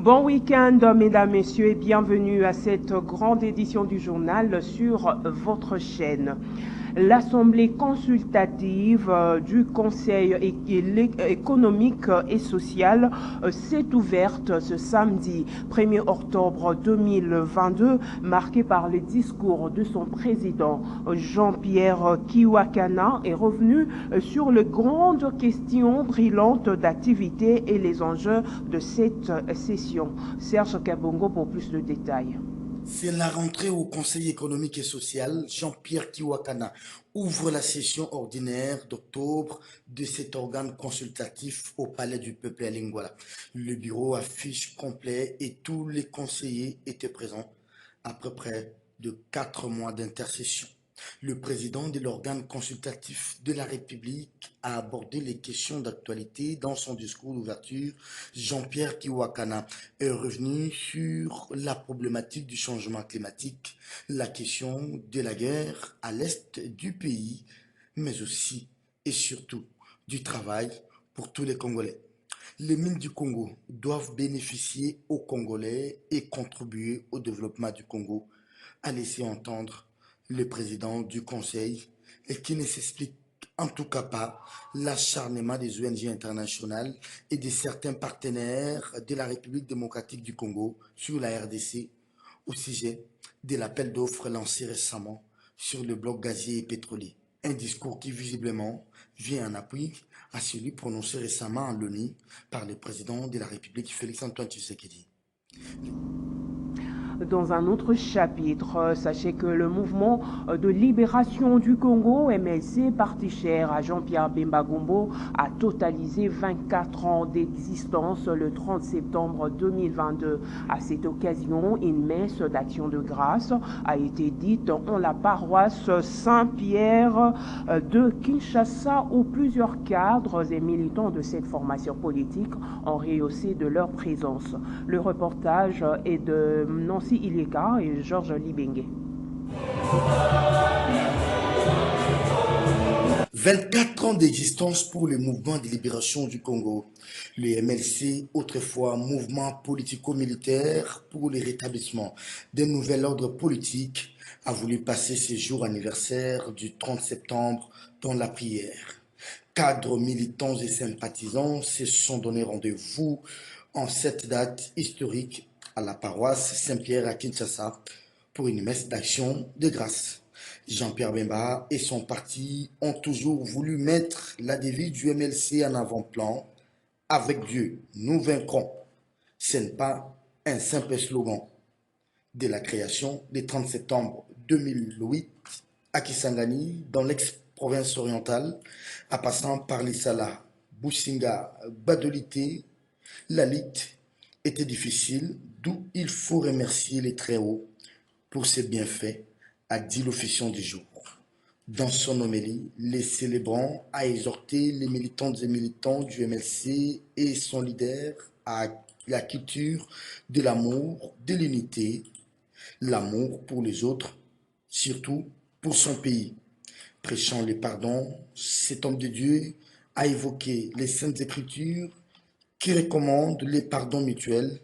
Bon week-end, mesdames, messieurs, et bienvenue à cette grande édition du journal sur votre chaîne. L'Assemblée consultative du Conseil économique et social s'est ouverte ce samedi 1er octobre 2022, marqué par les discours de son président. Jean-Pierre Kiwakana est revenu sur les grandes questions brûlantes d'activité et les enjeux de cette session. Serge Kabongo pour plus de détails. C'est la rentrée au Conseil économique et social. Jean-Pierre Kiwakana ouvre la session ordinaire d'octobre de cet organe consultatif au Palais du Peuple à Lingwala. Le bureau affiche complet et tous les conseillers étaient présents après près de 4 mois d'intercession. Le président de l'organe consultatif de la République a abordé les questions d'actualité dans son discours d'ouverture. Jean-Pierre Kiwakana est revenu sur la problématique du changement climatique, la question de la guerre à l'est du pays, mais aussi et surtout du travail pour tous les Congolais. Les mines du Congo doivent bénéficier aux Congolais et contribuer au développement du Congo, a laissé entendre le président du Conseil, et qui ne s'explique en tout cas pas l'acharnement des ONG internationales et de certains partenaires de la République démocratique du Congo sur la RDC au sujet de l'appel d'offres lancé récemment sur le bloc gazier et pétrolier. Un discours qui visiblement vient en appui à celui prononcé récemment à l'ONU par le président de la République Félix-Antoine Tshisekedi. Dans un autre chapitre, sachez que le mouvement de libération du Congo, MLC, parti cher à Jean-Pierre Bemba Gombo, a totalisé 24 ans d'existence le 30 septembre 2022. À cette occasion, une messe d'action de grâce a été dite en la paroisse Saint-Pierre de Kinshasa, où plusieurs cadres et militants de cette formation politique ont rehaussé de leur présence. Le reportage est de Nancy Ileka et Georges Libengue. 24 ans d'existence pour le mouvement de libération du Congo. Le MLC, autrefois mouvement politico-militaire pour le rétablissement d'un nouvel ordre politique, a voulu passer ses jours anniversaires du 30 septembre dans la prière. Cadres, militants et sympathisants se sont donné rendez-vous en cette date historique à la paroisse Saint-Pierre à Kinshasa pour une messe d'action de grâce. Jean-Pierre Bemba et son parti ont toujours voulu mettre la devise du MLC en avant-plan. Avec Dieu, nous vaincrons. Ce n'est pas un simple slogan. De la création du 30 septembre 2008 à Kisangani, dans l'ex-province orientale, en passant par Lissala, Boussinga, Badolité, la lutte était difficile, d'où il faut remercier les Très-Hauts pour ses bienfaits, a dit l'officiant du jour. Dans son homélie, les célébrants a exhorté les militantes et militants du MLC et son leader à la culture de l'amour, de l'unité, l'amour pour les autres, surtout pour son pays. Prêchant le pardon, cet homme de Dieu a évoqué les Saintes Écritures qui recommandent les pardons mutuels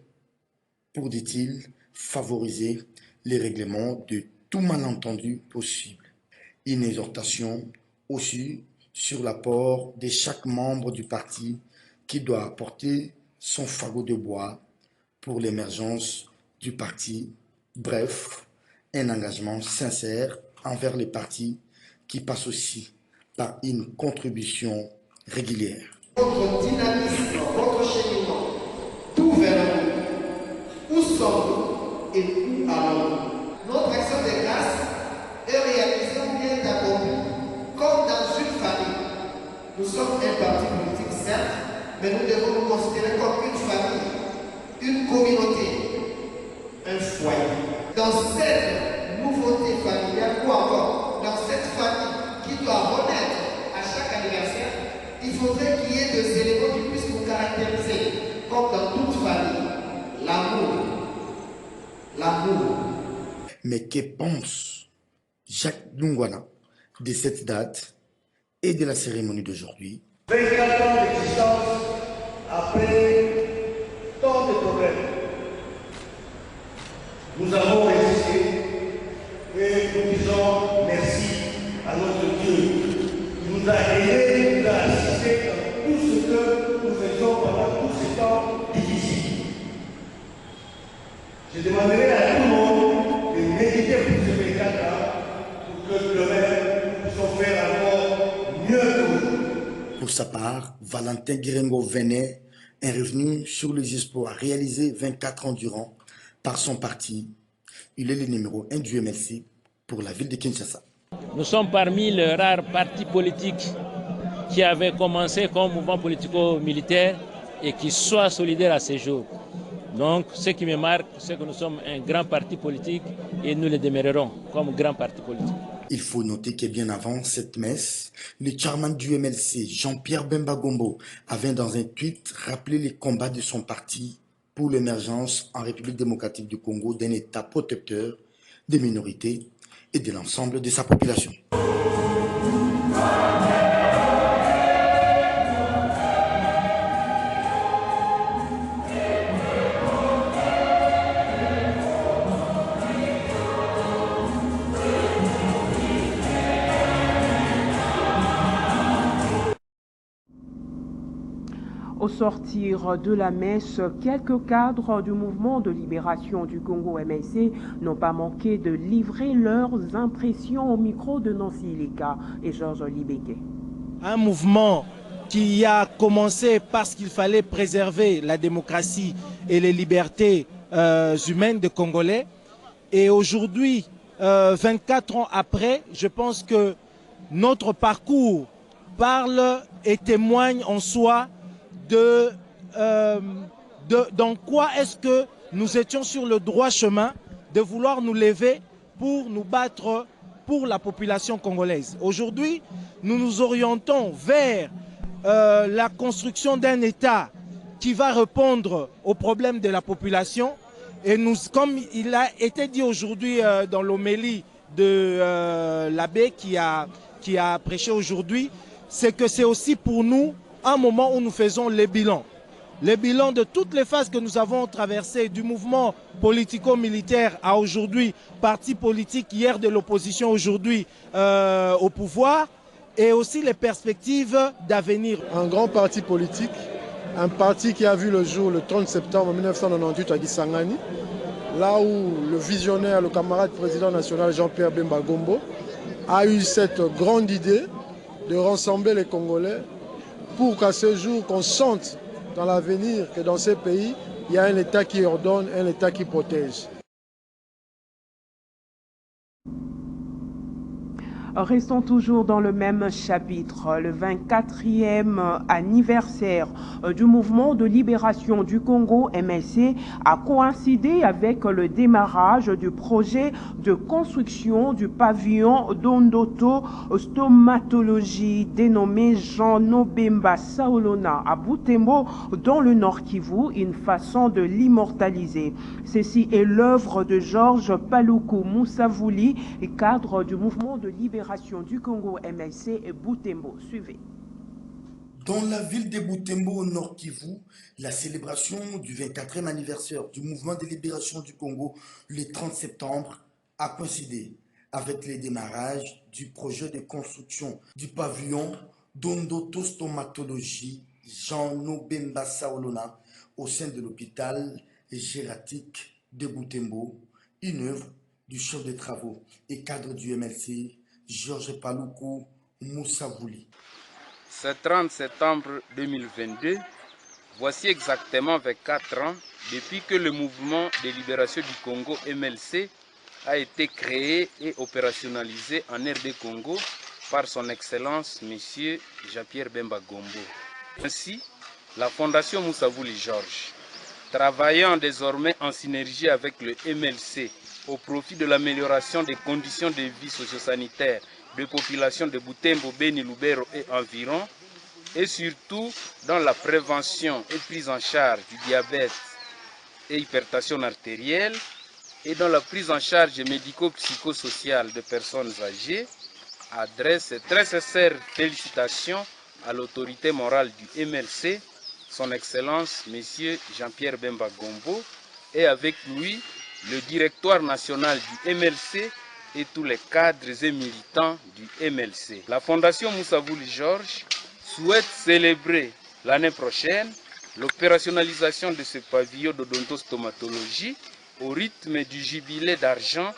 pour, dit-il, favoriser les règlements de tout malentendu possible. Une exhortation aussi sur l'apport de chaque membre du parti qui doit apporter son fagot de bois pour l'émergence du parti. Bref, un engagement sincère envers les partis qui passe aussi par une contribution régulière. Votre dynamisme, votre cheminement, tout vers nous. Où sommes-nous et où allons-nous? Notre action de grâce est réalisée ou bien accomplie comme dans une famille. Nous sommes un parti politique, certes, mais nous devons nous considérer comme une famille, une communauté, un foyer. Dans cette nouveauté familiale ou encore dans cette famille qui doit renaître à chaque anniversaire, il faudrait qu'il y ait des éléments qui puissent nous caractériser, comme dans toute famille. L'amour. L'amour. Mais que pense Jacques Lungwana de cette date et de la cérémonie d'aujourd'hui? 24 ans d'existence après tant de problèmes, Nous avons résisté et nous disons merci à notre Dieu qui nous a aidés, nous a assistés dans tout ce que nous faisons pendant tous ces temps difficiles. Je demanderai à tout le monde de méditer pour ce spectacle-là pour que demain nous puissions faire encore mieux que vous. Pour sa part, Valentin Guirengo Venet est revenu sur les espoirs réalisés 24 ans durant par son parti. Il est le numéro 1 du MLC pour la ville de Kinshasa. Nous sommes parmi les rares partis politiques qui avaient commencé comme mouvement politico-militaire et qui soient solidaires à ces jours. Donc, ce qui me marque, c'est que nous sommes un grand parti politique et nous le demeurerons comme grand parti politique. Il faut noter que bien avant cette messe, le chairman du MLC, Jean-Pierre Bemba Gombo, avait dans un tweet rappelé les combats de son parti pour l'émergence en République démocratique du Congo d'un État protecteur des minorités et de l'ensemble de sa population. Au sortir de la messe, quelques cadres du mouvement de libération du Congo MLC n'ont pas manqué de livrer leurs impressions au micro de Nancy Ileka et Georges Libeke. Un mouvement qui a commencé parce qu'il fallait préserver la démocratie et les libertés humaines des Congolais. Et aujourd'hui, 24 ans après, je pense que notre parcours parle et témoigne en soi dans quoi est-ce que nous étions sur le droit chemin de vouloir nous lever pour nous battre pour la population congolaise. Aujourd'hui, nous nous orientons vers la construction d'un État qui va répondre aux problèmes de la population. Et nous, comme il a été dit aujourd'hui dans l'homélie de l'abbé qui a prêché aujourd'hui, c'est que c'est aussi pour nous un moment où nous faisons les bilans de toutes les phases que nous avons traversées, du mouvement politico-militaire à aujourd'hui, parti politique hier de l'opposition, aujourd'hui au pouvoir, et aussi les perspectives d'avenir. Un grand parti politique, un parti qui a vu le jour le 30 septembre 1998 à Kisangani, là où le visionnaire, le camarade président national Jean-Pierre Bemba Gombo a eu cette grande idée de rassembler les Congolais pour qu'à ce jour, qu'on sente dans l'avenir que dans ces pays, il y a un État qui ordonne, un État qui protège. Restons toujours dans le même chapitre. Le 24e anniversaire du mouvement de libération du Congo MLC a coïncidé avec le démarrage du projet de construction du pavillon d'Ondoto stomatologie dénommé Jean Nobemba Saolona à Butembo dans le Nord Kivu, une façon de l'immortaliser. Ceci est l'œuvre de Georges Paluku Moussavouli, cadre du mouvement de libération du Congo MLC et Butembo. Suivez. Dans la ville de Butembo au Nord Kivu, la célébration du 24e anniversaire du mouvement de libération du Congo le 30 septembre a coïncidé avec le démarrage du projet de construction du pavillon d'ondotostomatologie Jean Nobemba Saolona au sein de l'hôpital gériatrique de Butembo, une œuvre du chef de travaux et cadre du MLC Georges Paluku Moussavouli. Ce 30 septembre 2022, voici exactement 24 ans depuis que le mouvement de libération du Congo MLC a été créé et opérationnalisé en RD Congo par son Excellence M. Jean-Pierre Bemba Gombo. Ainsi, la Fondation Moussavouli Georges, travaillant désormais en synergie avec le MLC au profit de l'amélioration des conditions de vie socio-sanitaire de populations de Butembo, Beni, Lubero et environ, et surtout dans la prévention et prise en charge du diabète et hypertension artérielle, et dans la prise en charge médico-psychosociale de personnes âgées, adresse très sincères félicitations à l'autorité morale du MLC, son Excellence M. Jean-Pierre Bemba Gombo, et avec lui le directoire national du MLC et tous les cadres et militants du MLC. La Fondation Moussa Vouli Georges souhaite célébrer l'année prochaine l'opérationnalisation de ce pavillon d'odontostomatologie au rythme du jubilé d'argent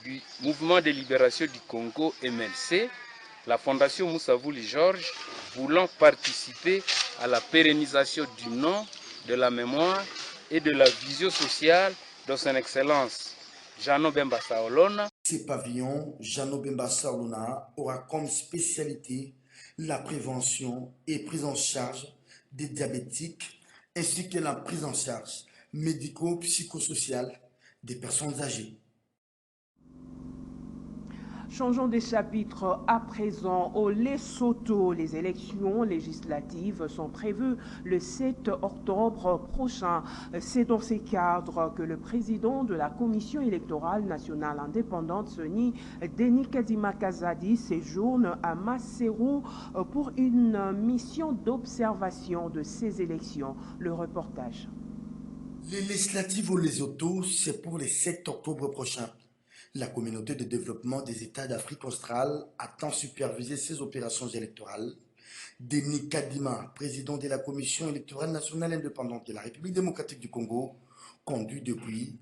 du Mouvement de libération du Congo MLC. La Fondation Moussa Vouli Georges voulant participer à la pérennisation du nom, de la mémoire et de la vision sociale de son Excellence Jeannot Bemba Saolona. Ces pavillons, Jeannot Bemba Saolona aura comme spécialité la prévention et prise en charge des diabétiques ainsi que la prise en charge médico-psychosociale des personnes âgées. Changeons de chapitre à présent au Lesotho. Les élections législatives sont prévues le 7 octobre prochain. C'est dans ces cadres que le président de la Commission électorale nationale indépendante, CENI, Denis Kadima Kazadi, séjourne à Maseru pour une mission d'observation de ces élections. Le reportage. Les législatives au Lesotho, c'est pour le 7 octobre prochain. La communauté de développement des États d'Afrique australe attend superviser ces opérations électorales. Denis Kadima, président de la Commission électorale nationale indépendante de la République démocratique du Congo, conduit depuis,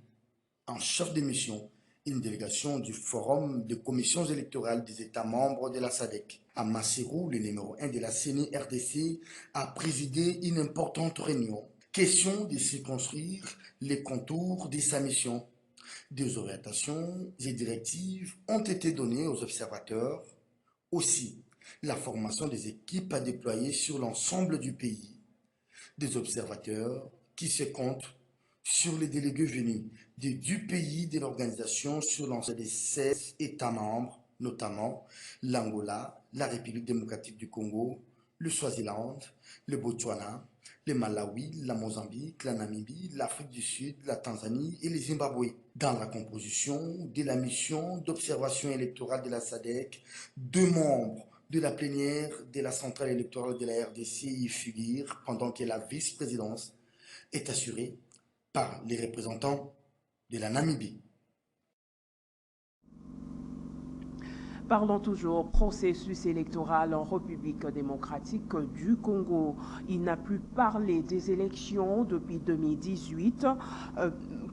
en chef de mission, une délégation du Forum de commissions électorales des États membres de la SADC. À Maseru, le numéro 1 de la CENI RDC a présidé une importante réunion. Question de circonscrire les contours de sa mission. Des orientations et directives ont été données aux observateurs. Aussi, la formation des équipes à déployer sur l'ensemble du pays. Des observateurs qui se comptent sur les délégués venus du pays de l'organisation sur l'ensemble des 16 États membres, notamment l'Angola, la République démocratique du Congo, le Swaziland, le Botswana, le Malawi, la Mozambique, la Namibie, l'Afrique du Sud, la Tanzanie et le Zimbabwe. Dans la composition de la mission d'observation électorale de la SADC, 2 membres de la plénière de la centrale électorale de la RDC y figurent, pendant que la vice-présidence est assurée par les représentants de la Namibie. Parlons toujours processus électoral en République démocratique du Congo. Il n'a plus parlé des élections depuis 2018.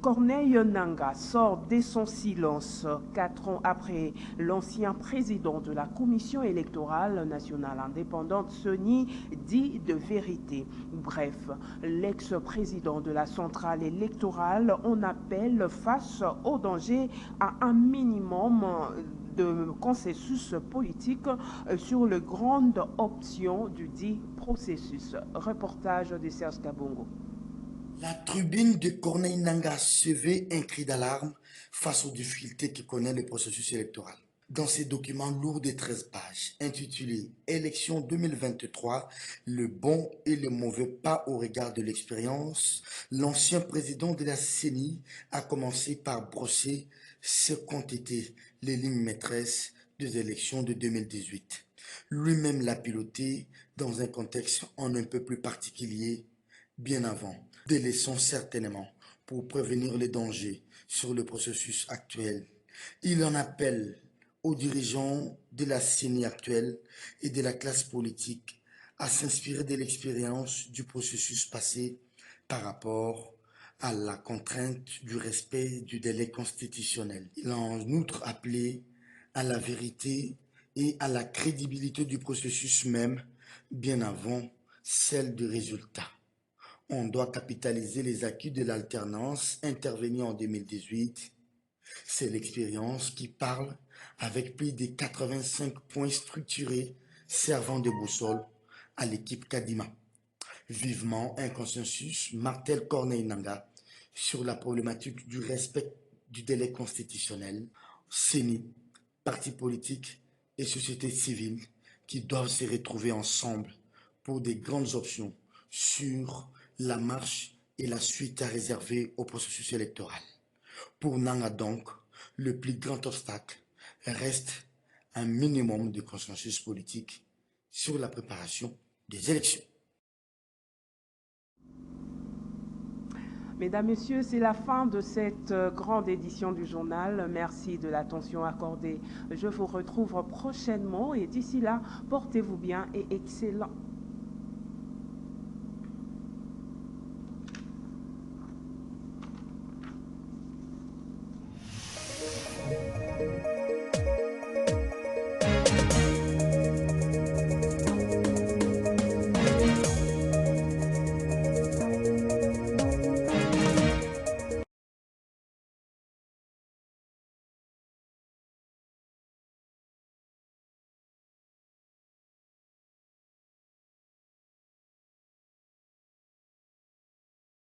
Corneille Nangaa sort de son silence 4 ans après. L'ancien président de la Commission électorale nationale indépendante, CENI, dit de vérité. Bref, l'ex-président de la centrale électorale en appelle face au danger à un minimum de consensus politique sur les grandes options du dit processus. Reportage de Serge Kabongo. La tribune de Corneille Nangaa se veut un cri d'alarme face aux difficultés que connaît le processus électoral. Dans ces documents lourds de 13 pages, intitulés « Élections 2023, le bon et le mauvais pas au regard de l'expérience », l'ancien président de la CENI a commencé par brosser ce qu'ont été les lignes maîtresses des élections de 2018. Lui-même l'a piloté dans un contexte en un peu plus particulier, bien avant, délaissant certainement pour prévenir les dangers sur le processus actuel. Il en appelle aux dirigeants de la CENI actuelle et de la classe politique à s'inspirer de l'expérience du processus passé par rapport à la contrainte du respect du délai constitutionnel. Il a en outre appelé à la vérité et à la crédibilité du processus même, bien avant celle du résultat. On doit capitaliser les acquis de l'alternance intervenue en 2018. C'est l'expérience qui parle avec plus de 85 points structurés servant de boussole à l'équipe Kadima. Vivement un consensus, martèle Corneille Nangaa, sur la problématique du respect du délai constitutionnel, CENI, partis politiques et sociétés civiles qui doivent se retrouver ensemble pour des grandes options sur la marche et la suite à réserver au processus électoral. Pour Nangaa donc, le plus grand obstacle reste un minimum de consensus politique sur la préparation des élections. Mesdames, Messieurs, c'est la fin de cette grande édition du journal. Merci de l'attention accordée. Je vous retrouve prochainement et d'ici là, portez-vous bien et excellent